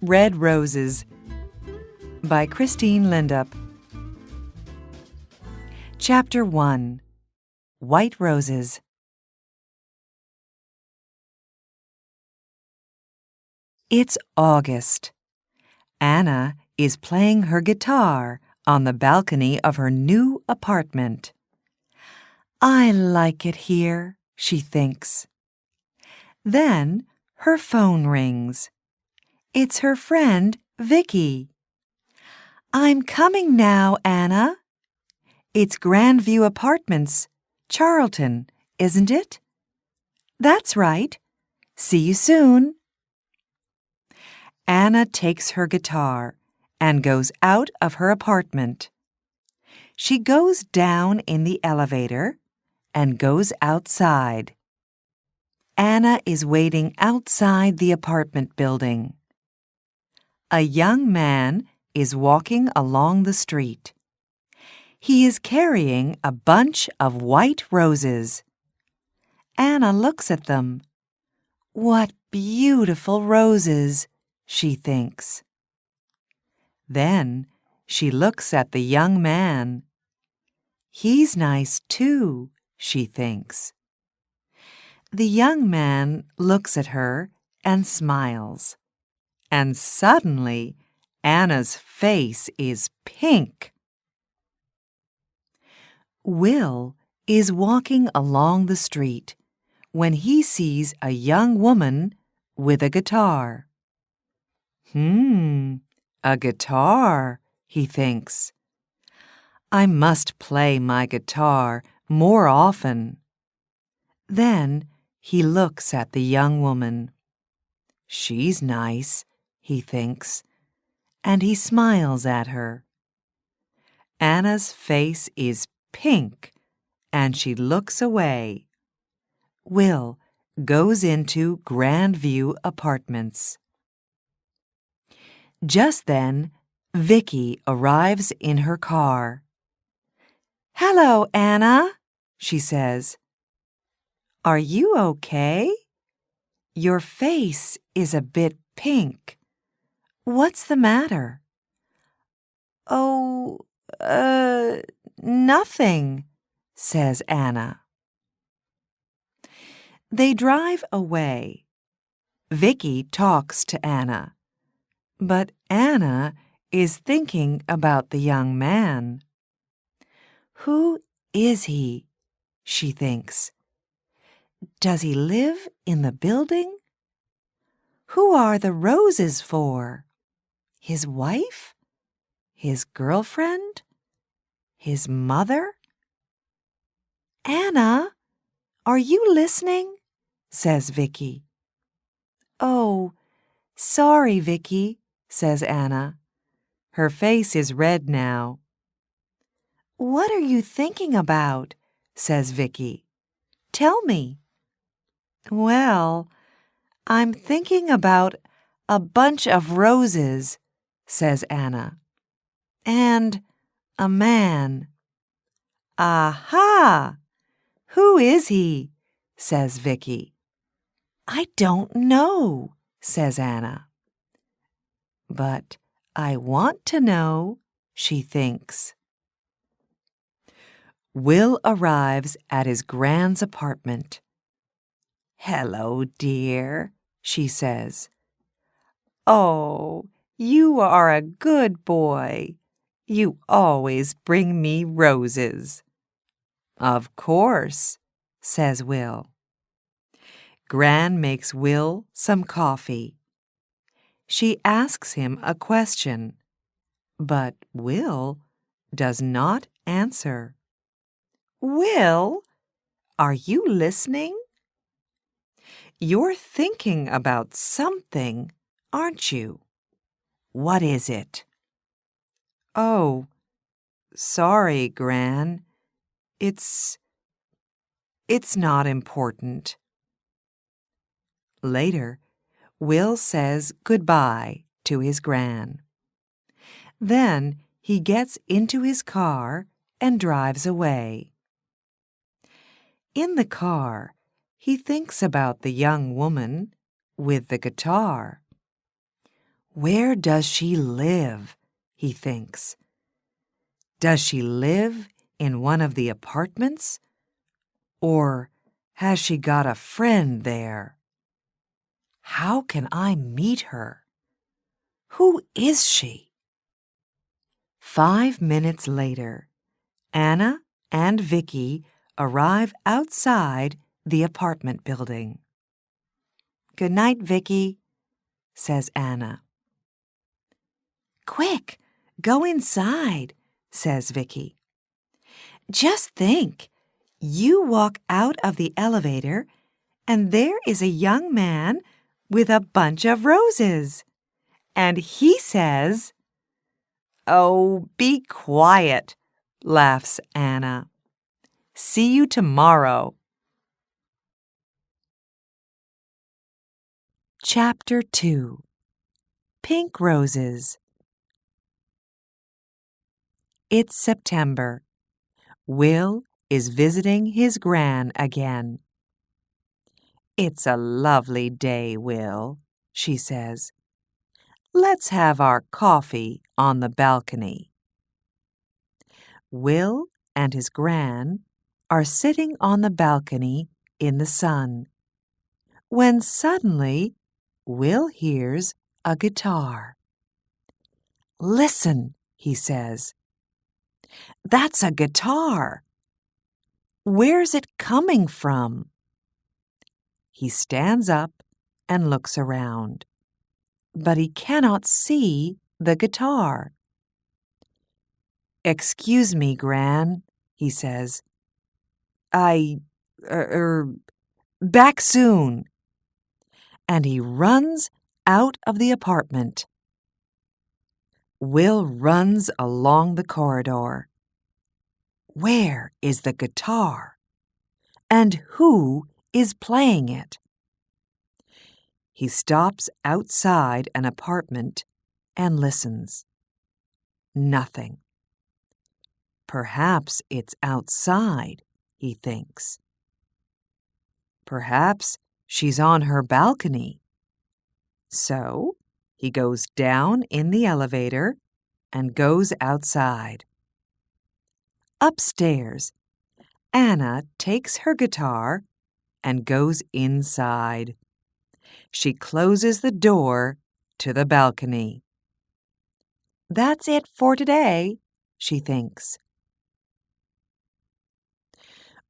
Red Roses by Kристин Lindop. Chapter 1. White Roses. It's August. Anna is playing her guitar on the balcony of her new apartment. I like it here, she thinks. Then her phone rings. It's her friend, Vicky. I'm coming now, Anna. It's Grandview Apartments, Charlton, isn't it? That's right. See you soon. Anna takes her guitar and goes out of her apartment. She goes down in the elevator and goes outside. Anna is waiting outside the apartment building. A young man is walking along the street. He is carrying a bunch of white roses. Anna looks at them. What beautiful roses, she thinks. Then she looks at the young man. He's nice too, she thinks. The young man looks at her and smiles. And suddenly, Anna's face is pink. Will is walking along the street when he sees a young woman with a guitar. A guitar, he thinks. I must play my guitar more often. Then he looks at the young woman. She's nice, he thinks, and he smiles at her. Anna's face is pink, and she looks away. Will goes into Grandview Apartments. Just then, Vicky arrives in her car. Hello, Anna, she says. Are you okay? Your face is a bit pink. What's the matter? Oh, nothing, says Anna. They drive away. Vicky talks to Anna, but Anna is thinking about the young man. Who is he? She thinks. Does he live in the building? Who are the roses for? His wife? His girlfriend? His mother? Anna, are you listening? Says Vicky. Oh, sorry, Vicky, says Anna. Her face is red now. What are you thinking about? Says Vicky. Tell me. Well, I'm thinking about a bunch of roses, says Anna. And a man. Aha! Who is he? Says Vicky. I don't know, says Anna. But I want to know, she thinks. Will arrives at his grand's apartment. Hello, dear, she says. Oh, you are a good boy. You always bring me roses. Of course, says Will. Gran makes Will some coffee. She asks him a question, but Will does not answer. Will, are you listening? You're thinking about something, aren't you? What is it? Oh, sorry, Gran. It's not important. Later, Will says goodbye to his Gran. Then he gets into his car and drives away. In the car, he thinks about the young woman with the guitar. Where does she live? He thinks. Does she live in one of the apartments? Or has she got a friend there? How can I meet her? Who is she? 5 minutes later, Anna and Vicky arrive outside the apartment building. "Good night, Vicky," says Anna. "Quick, go inside," says Vicky. "Just think, you walk out of the elevator and there is a young man with a bunch of roses. And he says..." "Oh, be quiet," laughs Anna. "See you tomorrow." Chapter 2. Pink Roses. It's September. Will is visiting his gran again. "It's a lovely day, Will," she says. "Let's have our coffee on the balcony." Will and his gran are sitting on the balcony in the sun, when suddenly Will hears a guitar. "Listen," he says. "That's a guitar. Where's it coming from?" He stands up and looks around, but he cannot see the guitar. "Excuse me, Gran," he says. Back soon." And he runs out of the apartment. Will runs along the corridor. Where is the guitar? And who is playing it? He stops outside an apartment and listens. Nothing. Perhaps it's outside, he thinks. Perhaps she's on her balcony. So he goes down in the elevator and goes outside. Upstairs, Anna takes her guitar and goes inside. She closes the door to the balcony. That's it for today, she thinks.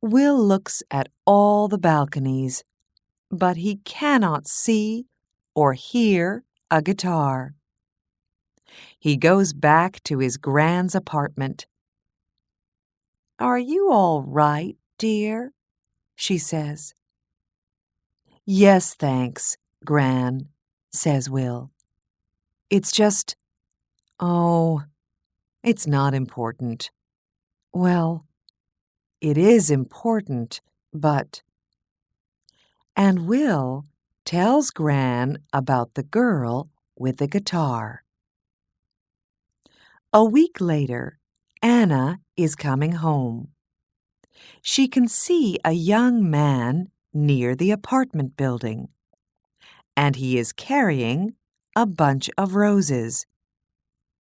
Will looks at all the balconies, but he cannot see or hear a guitar. He goes back to his Gran's apartment. "Are you all right, dear?" she says. "Yes, thanks, Gran," says Will. "It's just... oh, it's not important. Well, it is important, but..." And Will tells Gran about the girl with the guitar. A week later, Anna is coming home. She can see a young man near the apartment building, and he is carrying a bunch of roses.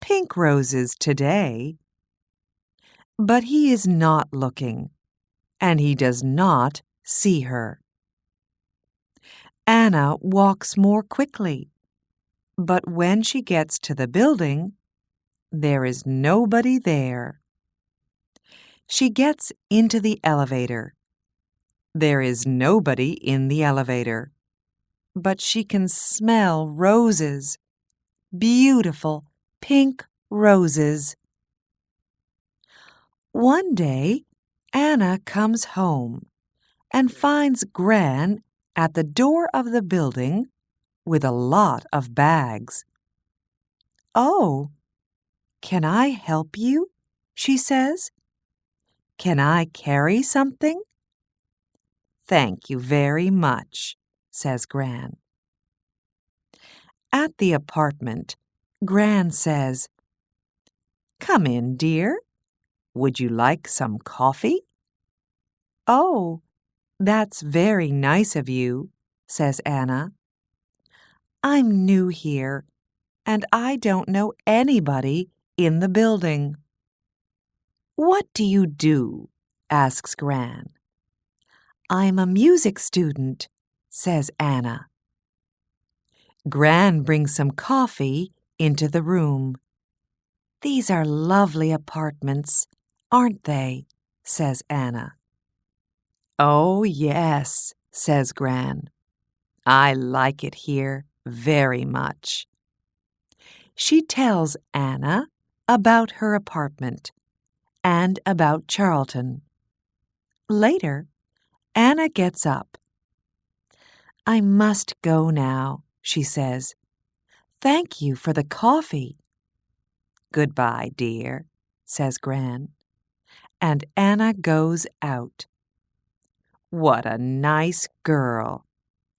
Pink roses today. But he is not looking, and he does not see her. Anna walks more quickly, but when she gets to the building, there is nobody there. She gets into the elevator. There is nobody in the elevator, but she can smell roses, beautiful pink roses. One day, Anna comes home and finds Gran at the door of the building with a lot of bags. "Oh, can I help you?" she says. "Can I carry something?" "Thank you very much," says Gran. At the apartment, Gran says, "Come in, dear. Would you like some coffee?" "Oh, that's very nice of you," says Anna. "I'm new here, and I don't know anybody in the building." "What do you do?" asks Gran. "I'm a music student," says Anna. Gran brings some coffee into the room. "These are lovely apartments, aren't they?" says Anna. "Oh, yes," says Gran. "I like it here very much." She tells Anna about her apartment and about Charlton. Later, Anna gets up. "I must go now," she says. "Thank you for the coffee." "Goodbye, dear," says Gran. And Anna goes out. What a nice girl,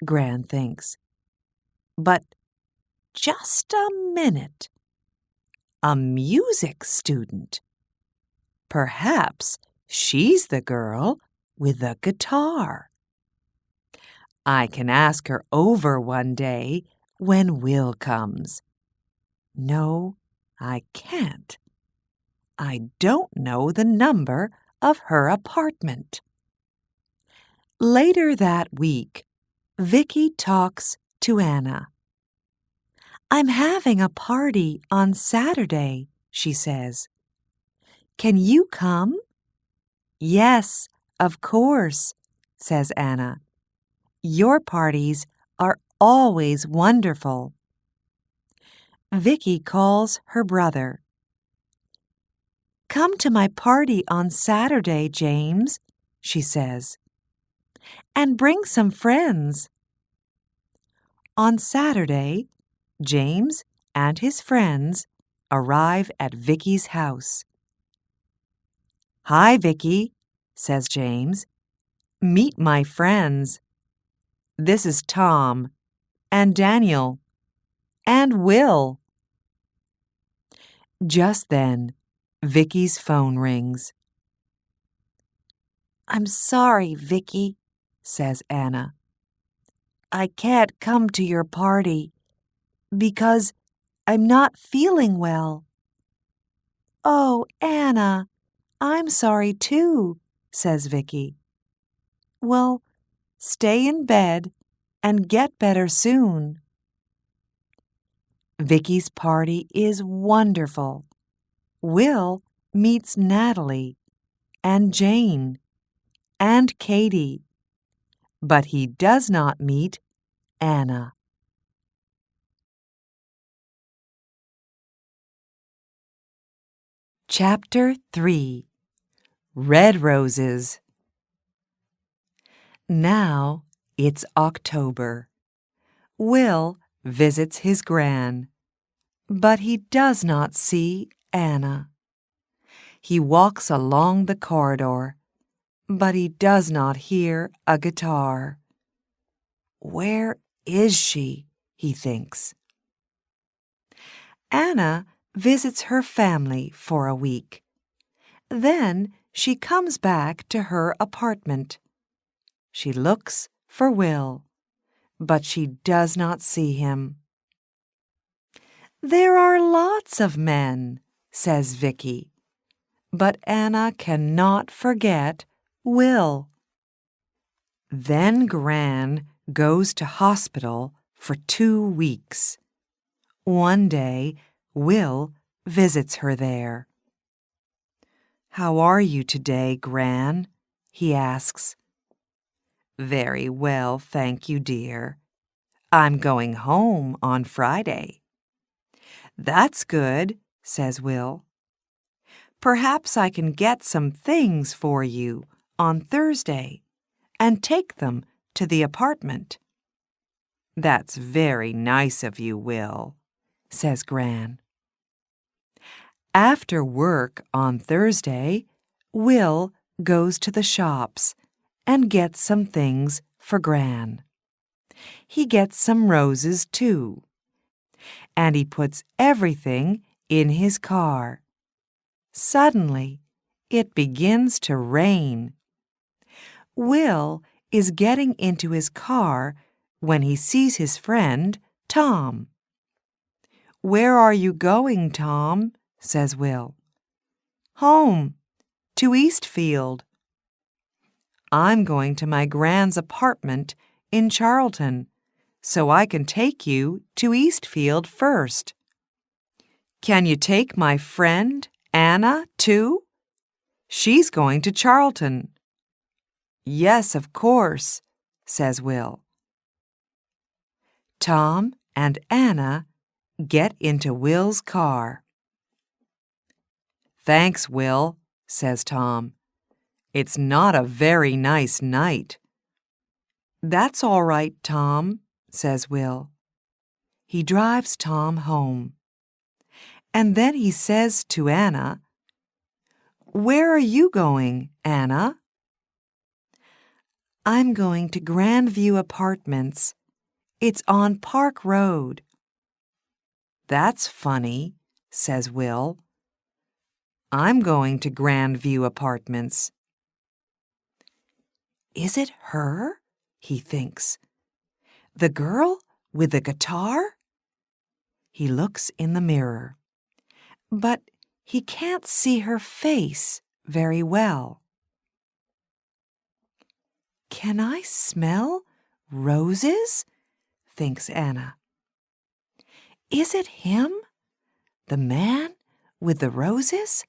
Gran thinks. But just a minute. A music student. Perhaps she's the girl with the guitar. I can ask her over one day when Will comes. No, I can't. I don't know the number of her apartment. Later that week, Vicky talks to Anna. "I'm having a party on Saturday," she says. "Can you come?" "Yes, of course," says Anna. "Your parties are always wonderful." Vicky calls her brother. "Come to my party on Saturday, James," she says, "and bring some friends." On Saturday, James and his friends arrive at Vicky's house. "Hi, Vicky," says James. "Meet my friends. This is Tom, and Daniel, and Will." Just then, Vicky's phone rings. "I'm sorry, Vicky," says Anna. "I can't come to your party because I'm not feeling well." "Oh, Anna, I'm sorry too," says Vicky. "Well, stay in bed and get better soon." Vicky's party is wonderful. Will meets Natalie and Jane and Katie, but he does not meet Anna. Chapter 3. Red Roses. Now it's October. Will visits his gran, but he does not see Anna. He walks along the corridor, but he does not hear a guitar. Where is she? He thinks. Anna visits her family for a week. Then she comes back to her apartment. She looks for Will, but she does not see him. "There are lots of men," says Vicky, but Anna cannot forget Will. Then Gran goes to hospital for 2 weeks. One day, Will visits her there. "How are you today, Gran?" he asks. "Very well, thank you, dear. I'm going home on Friday." "That's good," says Will. "Perhaps I can get some things for you on Thursday and take them to the apartment." "That's very nice of you, Will," says Gran. After work on Thursday, Will goes to the shops and gets some things for Gran. He gets some roses, too, and he puts everything in his car. Suddenly, it begins to rain. Will is getting into his car when he sees his friend, Tom. "Where are you going, Tom?" says Will. "Home, to Eastfield." "I'm going to my Grand's apartment in Charlton, so I can take you to Eastfield first." "Can you take my friend, Anna, too? She's going to Charlton." "Yes, of course," says Will. Tom and Anna get into Will's car. "Thanks, Will," says Tom. "It's not a very nice night." "That's all right, Tom," says Will. He drives Tom home. And then he says to Anna, "Where are you going, Anna?" "I'm going to Grandview Apartments. It's on Park Road." "That's funny," says Will. "I'm going to Grandview Apartments." "Is it her?" he thinks. "The girl with the guitar?" He looks in the mirror, but he can't see her face very well. "Can I smell roses?" thinks Anna. "Is it him, the man with the roses?"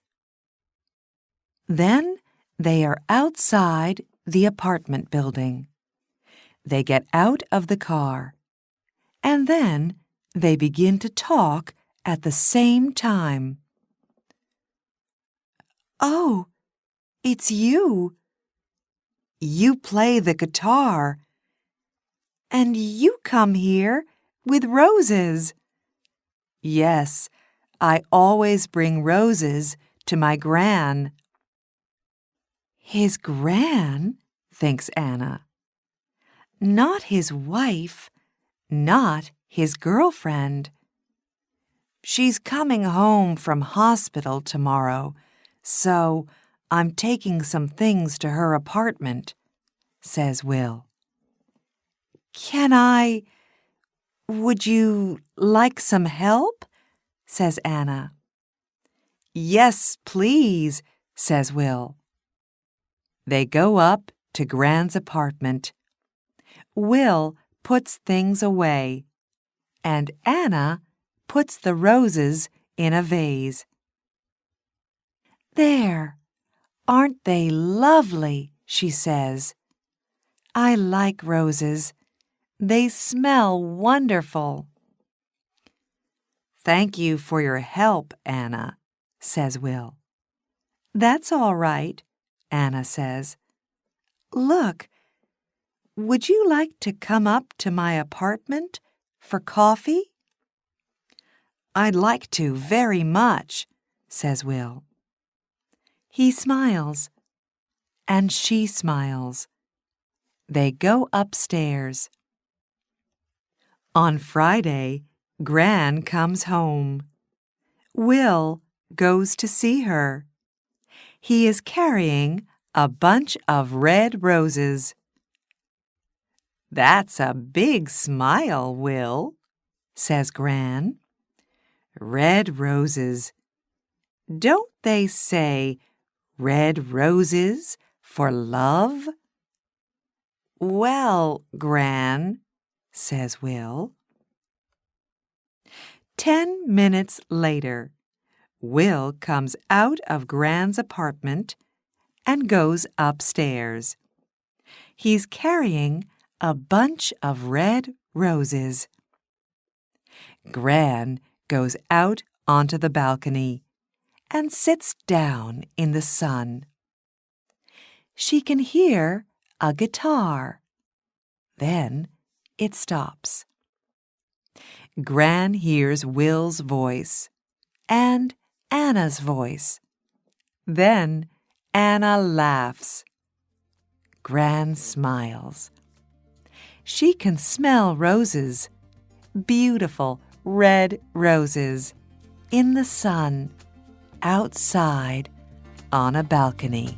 Then they are outside the apartment building. They get out of the car, and then they begin to talk at the same time. "Oh, it's you. You play the guitar, and you come here with roses." "Yes, I always bring roses to my Gran." "His Gran?" thinks Anna. "Not his wife, not his girlfriend. She's coming home from hospital tomorrow, so I'm taking some things to her apartment," says Will. Would you like some help?" says Anna. "Yes, please," says Will. They go up to Gran's apartment. Will puts things away, and Anna puts the roses in a vase. "There, aren't they lovely?" she says. "I like roses. They smell wonderful." "Thank you for your help, Anna," says Will. "That's all right," Anna says. "Look, would you like to come up to my apartment for coffee?" "I'd like to very much," says Will. He smiles, and she smiles. They go upstairs. On Friday, Gran comes home. Will goes to see her. He is carrying a bunch of red roses. "That's a big smile, Will," says Gran. "Red roses. Don't they say red roses for love?" "Well, Gran," says Will. 10 minutes later, Will comes out of Gran's apartment and goes upstairs. He's carrying a bunch of red roses. Gran goes out onto the balcony and sits down in the sun. She can hear a guitar. Then it stops. Gran hears Will's voice and Anna's voice. Then Anna laughs. Gran smiles. She can smell roses, beautiful red roses, in the sun, outside on a balcony.